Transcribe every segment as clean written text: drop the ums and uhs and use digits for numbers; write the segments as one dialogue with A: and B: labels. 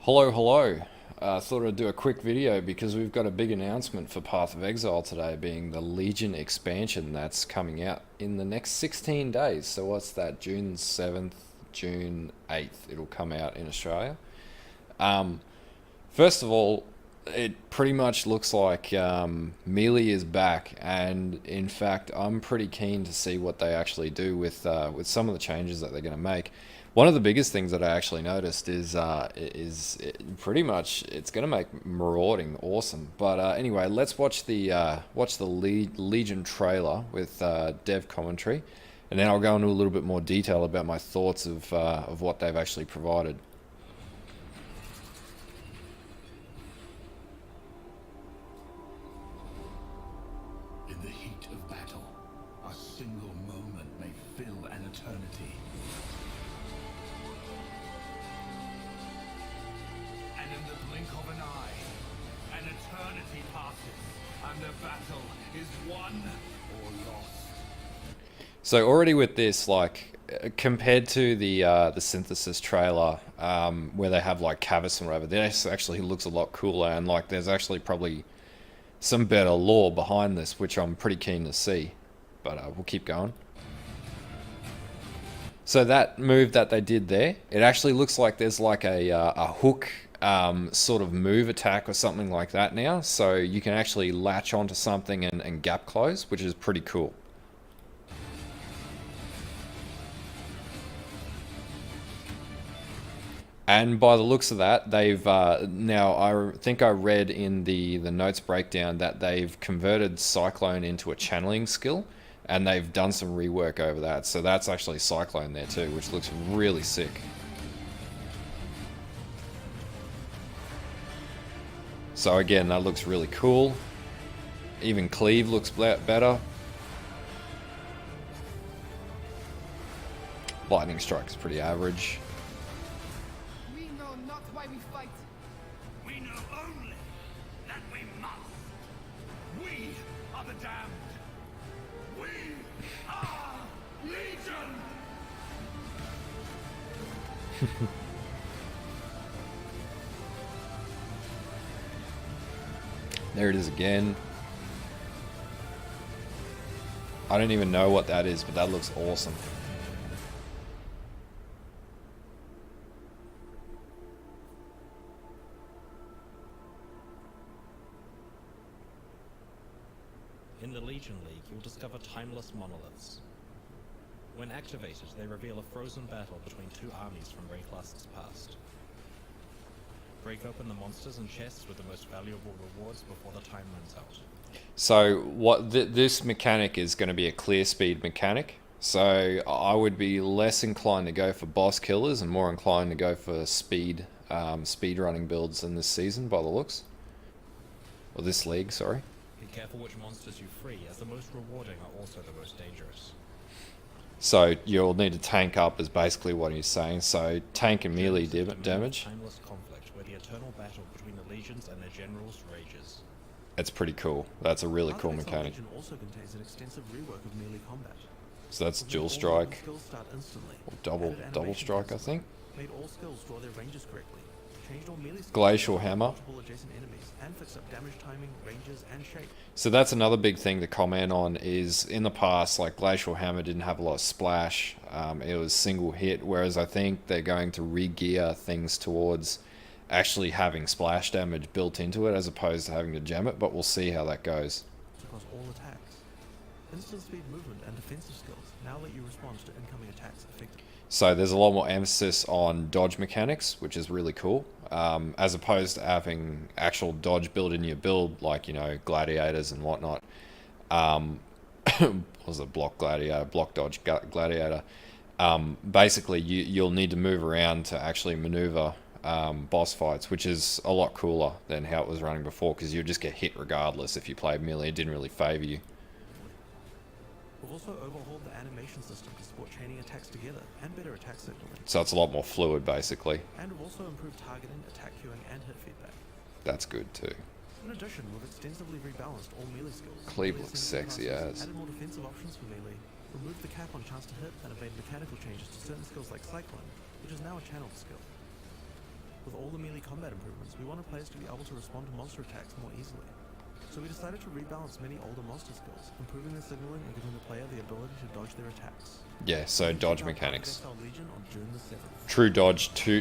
A: Hello, hello. Thought I'd do a quick video because we've got a big announcement for Path of Exile today, being the Legion expansion that's coming out in the next 16 days. So what's that? June 7th, June 8th, it'll come out in Australia. Um, First of all, it pretty much looks like Melee is back, and in fact, I'm pretty keen to see what they actually do with some of the changes that they're going to make. One of the biggest things that I actually noticed pretty much it's going to make marauding awesome. But anyway, let's watch the Legion trailer with dev commentary, and then I'll go into a little bit more detail about my thoughts of what they've actually provided.
B: In the heat of battle, a single moment may fill an eternity. And in the blink of an eye, an eternity passes, and the battle is won or lost.
A: So already with this, like compared to the synthesis trailer, where they have like Cavis and whatever, this actually looks a lot cooler, and like there's actually probably some better lore behind this, which I'm pretty keen to see. But we'll keep going. So that move that they did there, it actually looks like there's like a hook sort of move attack or something like that now. So you can actually latch onto something and gap close, which is pretty cool. And by the looks of that, they've now I think I read in the notes breakdown that they've converted Cyclone into a channeling skill, and they've done some rework over that. So that's actually Cyclone there too, which looks really sick. So again, that looks really cool. Even Cleave looks better. Lightning Strike is pretty average.
C: We know not why we fight.
B: We know only that we must. We are the damned. We are Legion!
A: There it is again. I don't even know what that is, but that looks awesome.
D: In the Legion League, you'll discover timeless monoliths. When activated, they reveal a frozen battle between two armies from Rayclust's past. Break open the monsters and chests with the most valuable rewards before the time runs out.
A: So what this mechanic is going to be a clear speed mechanic. So I would be less inclined to go for boss killers and more inclined to go for speed running builds in this season by the looks. Or this league, sorry.
D: Be careful which monsters you free, as the most rewarding are also the most dangerous.
A: So you'll need to tank up is basically what he's saying. So tank and melee damage.
D: Timeless conflict, where the eternal battle between the legions and their generals rages.
A: It's pretty cool. That's a really
E: Path
A: cool
E: of Exile
A: mechanic.
E: Legion also contains an extensive rework of melee combat.
A: So that's
E: Made
A: dual
E: all
A: strike,
E: skills start instantly,
A: or double
E: added animation
A: strike, I
E: flexibility,
A: think.
E: made all skills draw their ranges correctly, changed all melee skills
A: Glacial
E: to
A: hammer.
E: multiple adjacent enemies, and fixed up damage timing, ranges, and shape.
A: So that's another big thing to comment on is in the past, like Glacial Hammer didn't have a lot of splash. It was single hit, whereas I think they're going to re-gear things towards actually having splash damage built into it as opposed to having to gem it, but we'll see how that goes.
E: Across all attacks. Instant speed movement and defensive skills now let you respond to incoming attacks effectively.
A: So there's a lot more emphasis on dodge mechanics, which is really cool, as opposed to having actual dodge built in your build, like, you know, gladiators and whatnot. What was it, block gladiator, block dodge gladiator. Basically, you'll need to move around to actually maneuver boss fights, which is a lot cooler than how it was running before, because you'd just get hit regardless if you played melee. It didn't really favor you.
E: We've also overhauled the animation system to support chaining attacks together and better attack signaling.
A: So it's a lot more fluid, basically.
E: And we've also improved targeting, attack queuing, and hit feedback.
A: That's good too.
E: In addition, we've extensively rebalanced all melee skills.
A: Cleave
E: Melee
A: looks
E: assembly
A: sexy
E: classes,
A: as.
E: Added more defensive options for melee, removed the cap on chance to hit, and have made mechanical changes to certain skills like Cyclone, which is now a channeled skill. With all the melee combat improvements, we wanted players to be able to respond to monster attacks more easily. So we decided to rebalance many older monster skills, improving their signaling and giving the player the ability to dodge their attacks.
A: Yeah, so
E: You can
A: dodge
E: check out Path of
A: mechanics.
E: Exile Legion on June the 7th.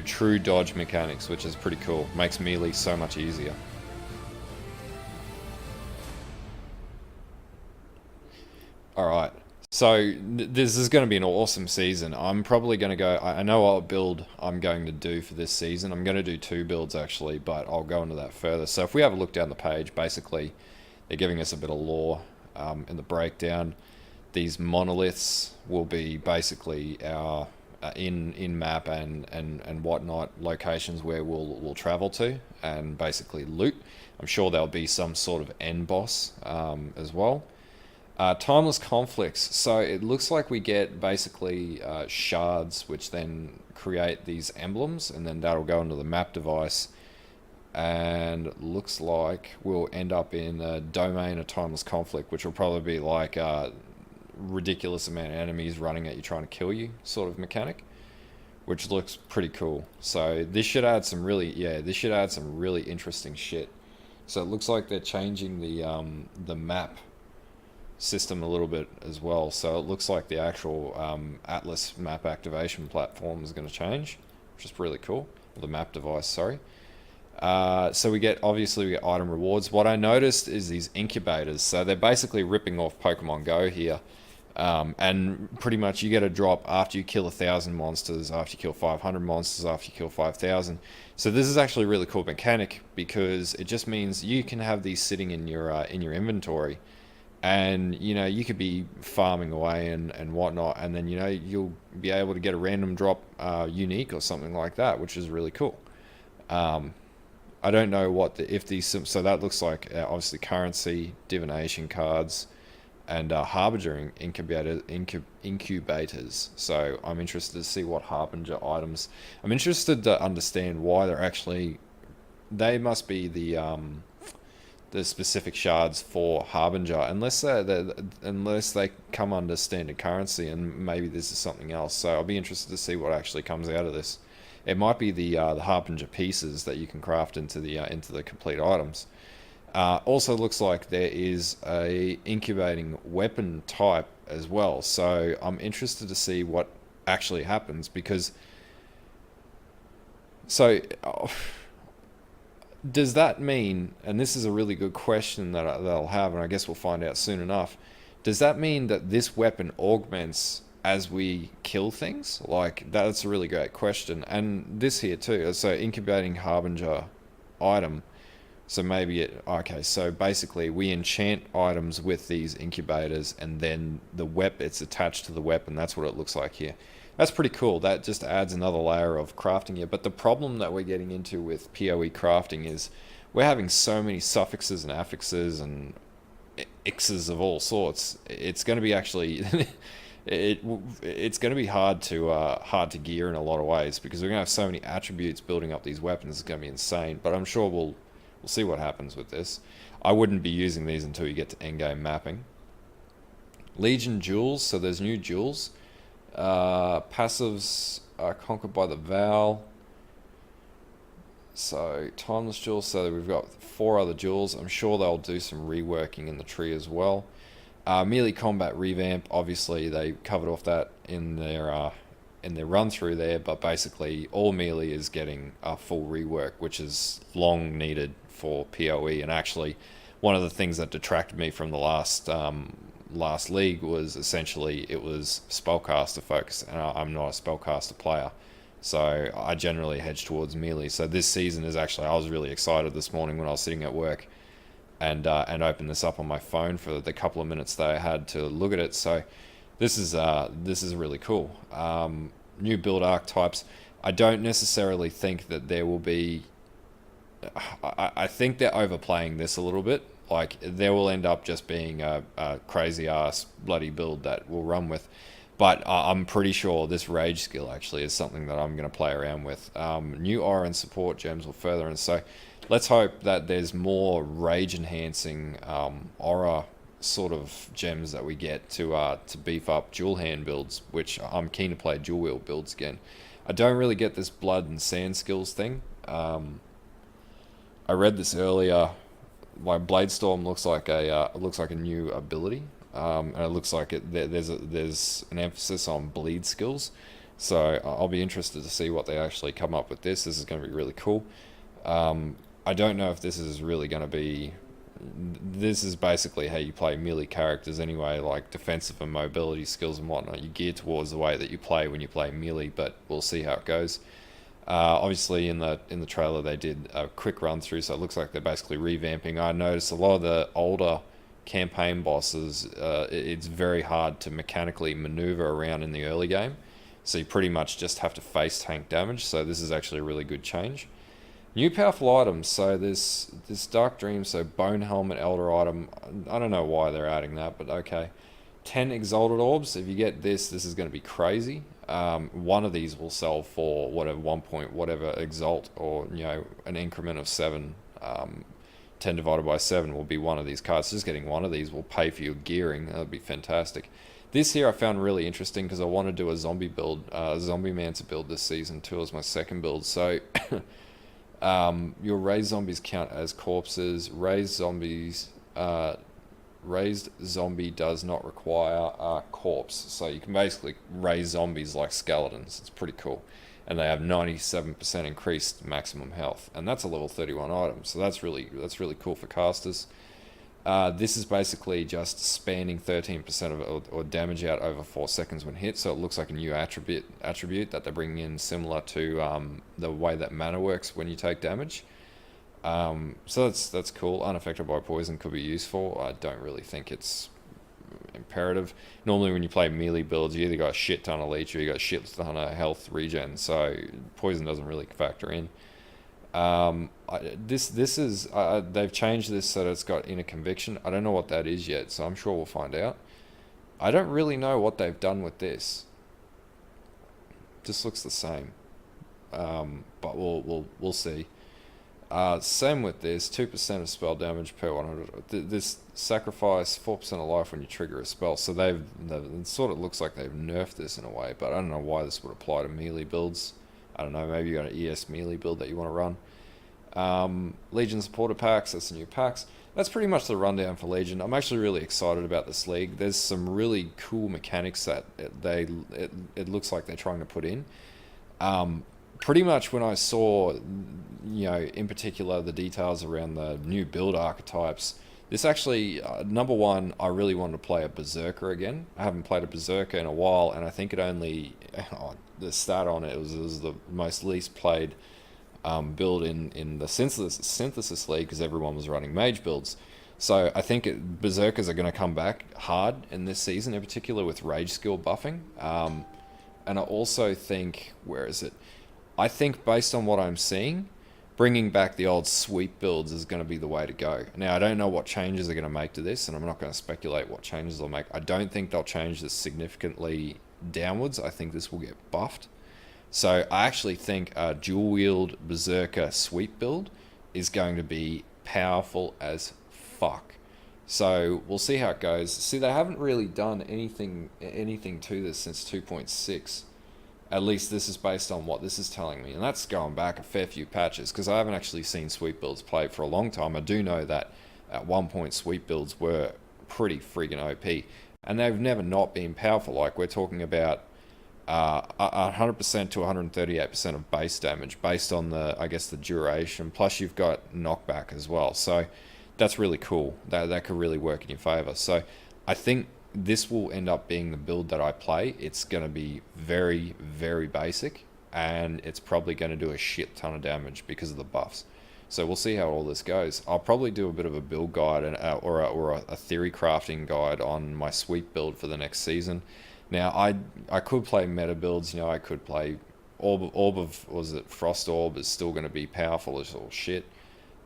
A: True dodge mechanics, which is pretty cool. Makes melee so much easier. Alright, so this is going to be an awesome season. I'm probably going to go, I know what build I'm going to do for this season. I'm going to do 2 builds actually, but I'll go into that further. So if we have a look down the page, basically they're giving us a bit of lore in the breakdown. These monoliths will be basically our in map and whatnot locations where we'll travel to and basically loot. I'm sure there'll be some sort of end boss as well. Timeless conflicts. So it looks like we get basically shards, which then create these emblems, and then that'll go into the map device. And looks like we'll end up in a domain of timeless conflict, which will probably be like a ridiculous amount of enemies running at you trying to kill you sort of mechanic, which looks pretty cool. So this should add some really interesting shit. So it looks like they're changing the map system a little bit as well. So it looks like the actual Atlas map activation platform is going to change, which is really cool. The map device, sorry. So we get item rewards. What I noticed is these incubators. So they're basically ripping off Pokemon Go here. And pretty much you get a drop after you kill 1,000 monsters, after you kill 500 monsters, after you kill 5,000. So this is actually a really cool mechanic because it just means you can have these sitting in your inventory. And, you know, you could be farming away and whatnot, and then, you know, you'll be able to get a random drop unique or something like that, which is really cool. I don't know what so that looks like obviously currency, divination cards, and Harbinger incubators. So I'm interested to see what Harbinger items. I'm interested to understand why they must be the specific shards for Harbinger, unless they come under standard currency, and maybe this is something else. So I'll be interested to see what actually comes out of this. It might be the Harbinger pieces that you can craft into the complete items. Also looks like there is a incubating weapon type as well. So I'm interested to see what actually happens because. So. Does that mean, and this is a really good question that I'll have, and I guess we'll find out soon enough, does that mean that this weapon augments as we kill things? Like, that's a really great question. And this here too, so incubating Harbinger item. So maybe so basically we enchant items with these incubators, and then it's attached to the weapon. That's what it looks like here. That's pretty cool. That just adds another layer of crafting here. But the problem that we're getting into with PoE crafting is we're having so many suffixes and affixes and X's of all sorts. It's going to be actually it's going to be hard to gear in a lot of ways because we're going to have so many attributes building up these weapons. It's going to be insane. But I'm sure we'll see what happens with this. I wouldn't be using these until you get to endgame mapping. Legion jewels. So there's new jewels. Passives are conquered by the Vow. So timeless jewels. So we've got 4 other jewels. I'm sure they'll do some reworking in the tree as well. Melee combat revamp. Obviously they covered off that in their run through there, but basically all melee is getting a full rework, which is long needed for PoE. And actually one of the things that detracted me from the last league was essentially it was spellcaster focus, and I'm not a spellcaster player, so I generally hedge towards melee. So this season is actually, I was really excited this morning when I was sitting at work and opened this up on my phone for the couple of minutes that I had to look at it. So this is really cool. New build archetypes. I don't necessarily think that there will be. I think they're overplaying this a little bit. Like, there will end up just being a crazy ass bloody build that we'll run with. But I'm pretty sure this rage skill actually is something that I'm going to play around with. New aura and support gems will further. And so let's hope that there's more rage enhancing aura sort of gems that we get to beef up dual hand builds, which I'm keen to play dual wield builds again. I don't really get this blood and sand skills thing. I read this earlier. Like Bladestorm looks like a new ability, and it looks like there's an emphasis on bleed skills. So I'll be interested to see what they actually come up with this. This is going to be really cool. I don't know if this is really going to be... This is basically how you play melee characters anyway, like defensive and mobility skills and whatnot. You gear towards the way that you play when you play melee, but we'll see how it goes. Obviously, in the trailer they did a quick run through, so it looks like they're basically revamping. I noticed a lot of the older campaign bosses, it's very hard to mechanically maneuver around in the early game, so you pretty much just have to face tank damage. So this is actually a really good change. New powerful items. So this Dark Dream, so Bone Helmet, Elder Item. I don't know why they're adding that, but okay. 10 Exalted Orbs. If you get this is going to be crazy. One of these will sell for whatever 1 Exalt, or an increment of 7. 10 divided by 7 will be one of these cards. Just getting one of these will pay for your gearing. That would be fantastic. This here I found really interesting because I want to do a zombie build, Zombie Mancer build this season too as my second build. So your raised zombies count as corpses. Raised zombie does not require a corpse, so you can basically raise zombies like skeletons. It's pretty cool, and they have 97% increased maximum health, and that's a level 31 item. So that's really cool for casters. This is basically just spanning 13% of it, or damage out over 4 seconds when hit. So it looks like a new attribute that they're bringing in, similar to the way that mana works when you take damage. So that's cool. Unaffected by poison could be useful. I don't really think it's imperative. Normally when you play melee builds, you either got a shit ton of leech or you got a shit ton of health regen, so poison doesn't really factor in. They've changed this so that it's got inner conviction. I don't know what that is yet, so I'm sure we'll find out. I don't really know what they've done with this. Just looks the same, but we'll see. Same with this, 2% of spell damage per 100. This sacrifice 4% of life when you trigger a spell. So it sort of looks like they've nerfed this in a way, but I don't know why this would apply to melee builds. I don't know, maybe you got an ES melee build that you want to run. Legion supporter packs, that's the new packs. That's pretty much the rundown for Legion. I'm actually really excited about this league. There's some really cool mechanics that it looks like they're trying to put in. Pretty much when I saw, in particular the details around the new build archetypes, this actually, number one, I really wanted to play a Berserker again. I haven't played a Berserker in a while, and I think it only, the stat on it was the most least played build in the Synthesis League, because everyone was running mage builds. So I think Berserkers are going to come back hard in this season, in particular with rage skill buffing. And I also think, I think based on what I'm seeing, bringing back the old sweep builds is going to be the way to go. Now, I don't know what changes they're going to make to this, and I'm not going to speculate what changes they'll make. I don't think they'll change this significantly downwards. I think this will get buffed. So I actually think a dual wield Berserker sweep build is going to be powerful as fuck. So we'll see how it goes. See, they haven't really done anything to this since 2.6. At least this is based on what this is telling me, and that's going back a fair few patches, because I haven't actually seen sweep builds played for a long time. I do know that at one point sweep builds were pretty friggin' OP, and they've never not been powerful. Like, we're talking about 100% to 138% of base damage based on the duration, plus you've got knockback as well. So that's really cool. That could really work in your favor. So I think this will end up being the build that I play. It's going to be very, very basic, and it's probably going to do a shit ton of damage because of the buffs. So we'll see how all this goes. I'll probably do a bit of a build guide or a theory crafting guide on my sweep build for the next season. Now, I could play meta builds. I could play Orb of Frost Orb is still going to be powerful as all shit.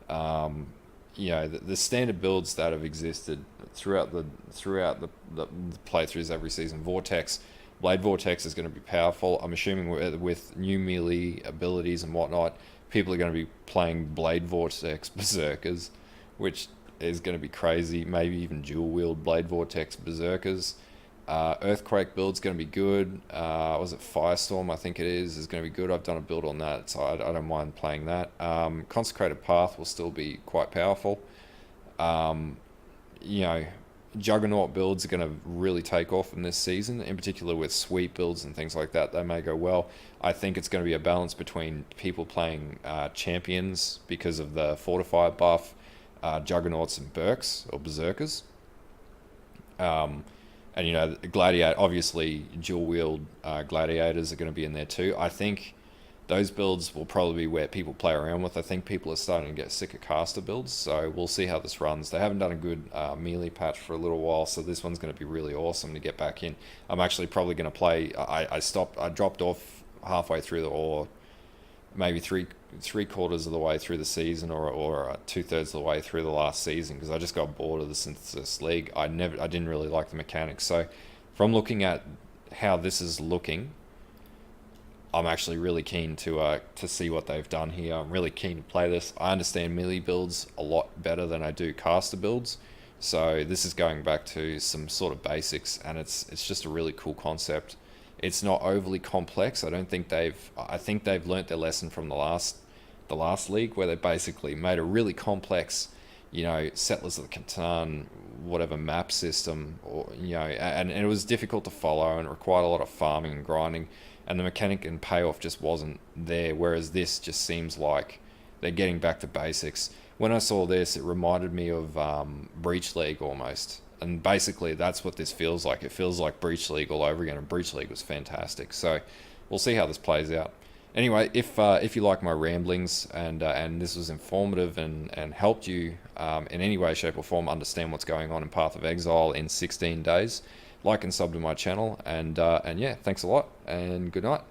A: The standard builds that have existed throughout the playthroughs every season. Blade Vortex is going to be powerful. I'm assuming with new melee abilities and whatnot, people are going to be playing Blade Vortex Berserkers, which is going to be crazy. Maybe even dual wield Blade Vortex Berserkers. Earthquake build's going to be good. Was it Firestorm? I think it is going to be good. I've done a build on that, so I don't mind playing that. Consecrated Path will still be quite powerful. You know, Juggernaut builds are going to really take off in this season, in particular with sweep builds and things like that. They may go well. I think it's going to be a balance between people playing champions because of the Fortify buff, Juggernauts and Berserkers. And you know, Gladiator, obviously dual wield Gladiators are going to be in there too. I think those builds will probably be where people play around with. I think people are starting to get sick of caster builds, so we'll see how this runs. They haven't done a good melee patch for a little while, so this one's going to be really awesome to get back in. I'm actually probably going to play. I dropped off halfway through or maybe three quarters of the way through the season, or 2/3 of the way through the last season, because I just got bored of the Synthesis League. I didn't really like the mechanics. So from looking at how this is looking, I'm actually really keen to see what they've done here. I'm really keen to play this. I understand melee builds a lot better than I do caster builds, so this is going back to some sort of basics, and it's just a really cool concept. It's not overly complex. I think they've learnt their lesson from the last league, where they basically made a really complex, you know, Settlers of the Catan, whatever map system, or you know, and it was difficult to follow and required a lot of farming and grinding, and the mechanic and payoff just wasn't there. Whereas this just seems like they're getting back to basics. When I saw this, it reminded me of Breach League almost. And basically that's what this feels like. It feels like Breach League all over again, and Breach League was fantastic. So we'll see how this plays out. Anyway, if you like my ramblings and this was informative and helped you in any way, shape or form understand what's going on in Path of Exile in 16 days, like and sub to my channel, and yeah, thanks a lot and good night.